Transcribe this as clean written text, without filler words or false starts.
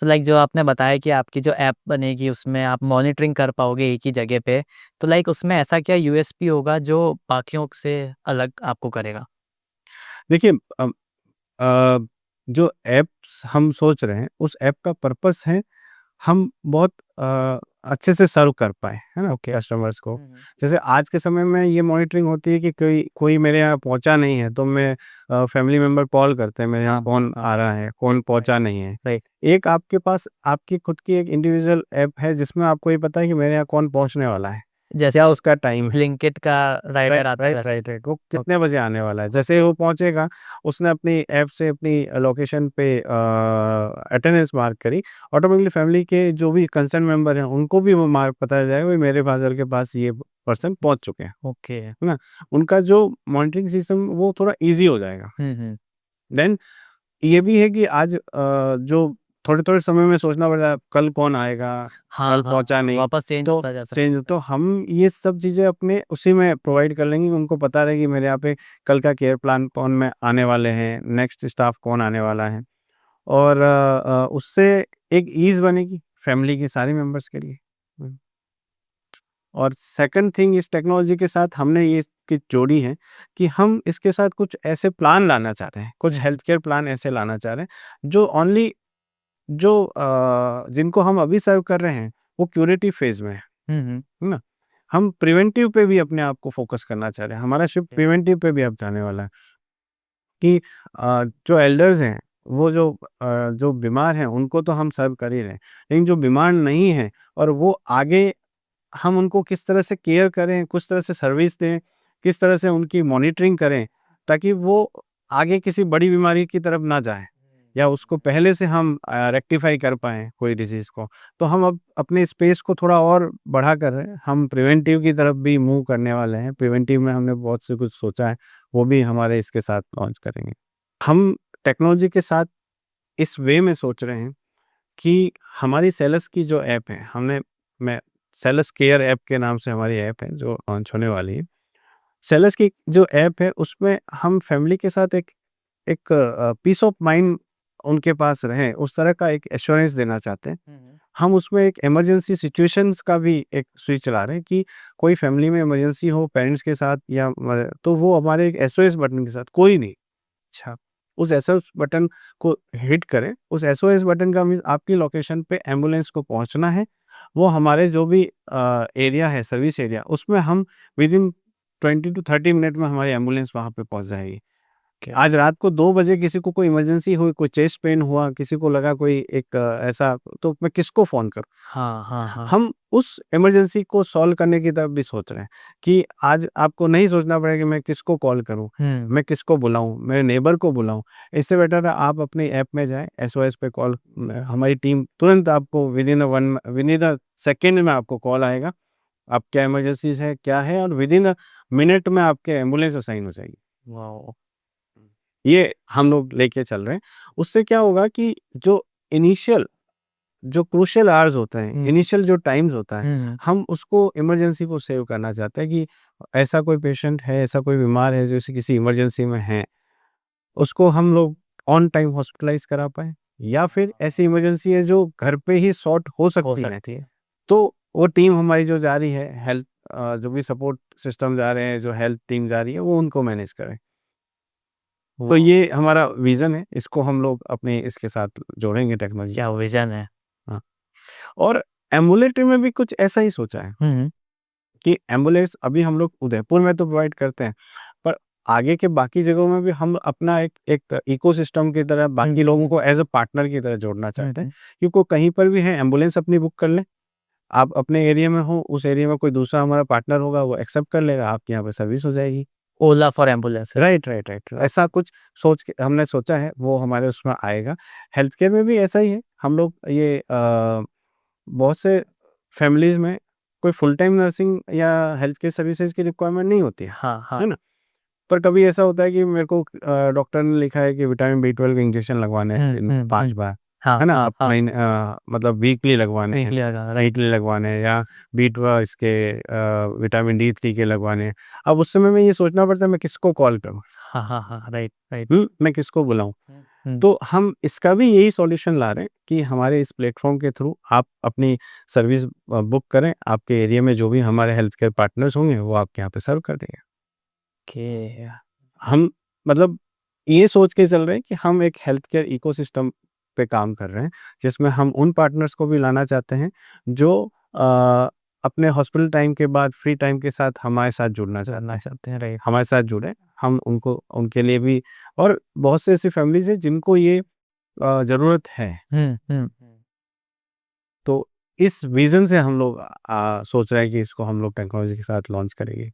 So like जो आपने बताया कि आपकी जो ऐप बनेगी उसमें आप मॉनिटरिंग कर पाओगे एक ही जगह पे, तो लाइक उसमें ऐसा क्या यूएसपी होगा जो बाकियों से अलग आपको करेगा? देखिए अ, जो ऐप्स हम सोच रहे हैं, उस ऐप का पर्पस है हम बहुत अच्छे से सर्व कर पाएँ, है ना? ओके। कस्टमर्स को। हुँ, हुँ। जैसे आज के समय में ये मॉनिटरिंग होती है कि कोई कोई मेरे यहाँ पहुँचा नहीं है, तो मैं फैमिली मेंबर कॉल करते हैं, मेरे यहाँ हाँ, हाँ, कौन हाँ। आ रहा है, कौन राइट, पहुँचा नहीं है। राइट। एक आपके पास आपकी खुद की एक इंडिविजुअल ऐप है, जिसमें आपको ये पता है कि मेरे यहाँ कौन पहुँचने वाला है, क्या जैसे उसका टाइम है। ब्लिंकेट का राइडर आता है वैसे। राइट। वो ओके। कितने बजे आने वाला है? जैसे ही वो पहुँचेगा, उसने अपनी ऐप से अपनी लोकेशन पे अटेंडेंस मार्क करी, ऑटोमेटिकली फैमिली के जो भी कंसर्न मेंबर हैं, उनको भी वो मार्क पता चल जाएगा कि मेरे फादर के पास ये पर्सन पहुँच चुके हैं, ओके। है ना? उनका जो मॉनिटरिंग सिस्टम वो थोड़ा ईज़ी हो जाएगा। हुँ, हुँ। देन ये भी है कि आज जो थोड़े-थोड़े समय में सोचना पड़ता है, कल कौन आएगा, हाँ, कल हाँ, पहुँचा हाँ, नहीं, वापस चेंज तो होता जा चेंज सकता है। तो हम ये सब चीज़ें अपने उसी में प्रोवाइड कर लेंगे, उनको पता रहे कि मेरे यहाँ पे कल का केयर प्लान कौन में आने वाले हैं, नेक्स्ट स्टाफ कौन आने वाला है और उससे एक ईज़ बनेगी फैमिली के सारे मेंबर्स के लिए। हुँ। और सेकंड थिंग इस टेक्नोलॉजी के साथ हमने ये कि जोड़ी है कि हम इसके साथ कुछ ऐसे प्लान लाना चाह रहे हैं, कुछ हुँ, हुँ। हेल्थ केयर प्लान ऐसे लाना चाह रहे हैं, जो ओनली जो जिनको हम अभी सर्व कर रहे हैं, वो क्यूरेटिव फ़ेज़ में हुँ, हुँ। है ना? हम प्रिवेंटिव पे भी अपने आप को फ़ोकस करना चाह रहे हैं, हमारा शिफ्ट ओके। प्रिवेंटिव पे भी अब जाने वाला है कि जो एल्डर्स हैं, वो जो बीमार हैं, उनको तो हम सर्व कर ही रहे हैं, लेकिन जो बीमार नहीं हैं और वो आगे हम उनको किस तरह से केयर करें, किस तरह से सर्विस दें, किस तरह से उनकी मॉनिटरिंग करें, ताकि वो आगे किसी बड़ी बीमारी की तरफ ना जाएँ या उसको पहले से हम रेक्टिफ़ाई कर पाएँ कोई डिज़ीज़ को। तो हम अब अपने स्पेस को थोड़ा और बढ़ा कर हम प्रिवेंटिव की तरफ भी मूव करने वाले हैं। प्रिवेंटिव में हमने बहुत से कुछ सोचा है, वो भी हमारे इसके साथ लॉन्च करेंगे। हम टेक्नोलॉजी के साथ इस वे में सोच रहे हैं कि हमारी सेलस की जो ऐप है, मैं सेलस केयर ऐप के नाम से हमारी ऐप है जो लॉन्च होने वाली है। सेलस की जो ऐप है उसमें हम फैमिली के साथ एक एक पीस ऑफ माइंड उनके पास रहे, उस तरह का एक एश्योरेंस देना चाहते हैं। हुँ, हुँ। हम उसमें एक इमरजेंसी सिचुएशंस का भी एक स्विच चला रहे हैं कि कोई फैमिली में इमरजेंसी हो पेरेंट्स के साथ या तो वो हमारे एक एसओएस बटन के साथ कोई नहीं अच्छा, उस एसओएस बटन को हिट करें, उस एसओएस बटन का मीन्स आपकी लोकेशन पे एम्बुलेंस को पहुँचना है, वो हमारे जो भी एरिया है, सर्विस एरिया, उसमें हम विदिन 20 टू 30 मिनट में हमारी एम्बुलेंस वहाँ पे पहुँच जाएगी। क्या? आज रात को 2 बजे किसी को कोई इमरजेंसी हुई, कोई चेस्ट पेन हुआ, किसी को लगा कोई एक ऐसा तो मैं किसको फ़ोन करूँ? हाँ, हाँ, हाँ। हम उस इमरजेंसी को सॉल्व करने की तरफ भी सोच रहे हैं कि आज आपको नहीं सोचना पड़ेगा कि मैं किसको कॉल करूँ, हुँ। मैं किसको बुलाऊँ, मेरे नेबर को बुलाऊँ। इससे बेटर है आप अपनी ऐप में जाएँ, एसओएस पे कॉल हमारी टीम तुरंत आपको विदिन अ सेकंड में आपको कॉल आएगा। आप क्या इमरजेंसीज़ है, क्या है और विदिन अ मिनट में आपके एम्बुलेंस असाइन हो जाएगी। वाओ! ये हम लोग लेके चल रहे हैं। उससे क्या होगा कि जो इनिशियल जो क्रूशियल आवर्स होते हैं, हुँ, इनिशियल जो टाइम्स होता है, हुँ, हुँ। हम उसको इमरजेंसी को सेव करना चाहते हैं कि ऐसा कोई पेशेंट है, ऐसा कोई बीमार है, जैसे किसी इमरजेंसी में है, उसको हम लोग ऑन टाइम हॉस्पिटलाइज़ करा पाएँ या फिर ऐसी इमरजेंसी है जो घर पे ही सॉर्ट हो हो सकती है, सकती है। तो वो टीम हमारी जो जा रही है हेल्थ जो भी सपोर्ट सिस्टम जा रहे हैं, जो हेल्थ टीम जा रही है, वो उनको मैनेज करें। तो वाओ! ये हमारा विज़न है, इसको हम लोग अपने इसके साथ जोड़ेंगे टेक्नोलॉजी के क्या साथ। विज़न है। हाँ, और एम्बुलेटरी में भी कुछ ऐसा ही सोचा है हुँ, हुँ। कि एम्बुलेंस अभी हम लोग उदयपुर में तो प्रोवाइड करते हैं, पर आगे के बाकी जगहों में भी हम अपना एक एक इकोसिस्टम की तरह हुँ, बाकी हुँ, लोगों हुँ। को एज़ अ पार्टनर की तरह जोड़ना हुँ, चाहते हैं, हुँ। कि कोई कहीं पर भी है एम्बुलेंस अपनी बुक कर लें, आप अपने एरिया में हो, उस एरिया में कोई दूसरा हमारा पार्टनर होगा, वो एक्सेप्ट कर लेगा, आपके यहाँ पे सर्विस हो जाएगी। ओला फॉर एम्बुलेंसेस। राइट। ऐसा कुछ सोच के हमने सोचा है, वो हमारे उसमें आएगा। हेल्थ केयर में भी ऐसा ही है, हम लोग ये बहुत से फैमिलीज़ में कोई फुल टाइम नर्सिंग या हेल्थ केयर सर्विसेज़ की रिक्वायरमेंट नहीं होती हाँ, हाँ। है ना? पर कभी ऐसा होता है कि मेरे को डॉक्टर ने लिखा है कि विटामिन बी 12 के इंजेक्शन लगवाने हैं हुँ, दिन में हुँ, 5 हुँ। बार। हाँ, है ना? हाँ, आप हाँ, मतलब वीकली लगवाने हैं, वीकली लगा राइट। वीकली लगवाने हैं या इसके विटामिन डी3 के लगवाने हैं। अब उस समय में ये सोचना पड़ता है मैं किसको कॉल करूँ? हाँ, हाँ, हाँ, राइट, राइट। मैं किसको बुलाऊँ? हुँ, तो हम इसका भी यही सॉल्यूशन ला रहे हैं कि हमारे इस प्लेटफ़ॉर्म के थ्रू आप अपनी सर्विस बुक करें, आपके एरिया में जो भी हमारे हेल्थ केयर पार्टनर्स होंगे, वो आपके यहाँ पे सर्व कर देंगे। ओके। हम मतलब ये सोच के चल रहे हैं कि हम एक हेल्थ केयर इकोसिस्टम पे काम कर रहे हैं, जिसमें हम उन पार्टनर्स को भी लाना चाहते हैं, जो अपने हॉस्पिटल टाइम के बाद फ्री टाइम के साथ हमारे साथ जुड़ना चाहते जुड़ना हैं। चाहते हैं, राइट। हमारे साथ जुड़ें, हम उनको उनके लिए भी और बहुत से ऐसी फैमिलीज़ हैं जिनको ये ज़रूरत है। हुँ, हुँ, हुँ। तो इस विज़न से हम लोग सोच रहे हैं कि इसको हम लोग टेक्नोलॉजी के साथ लॉन्च करेंगे।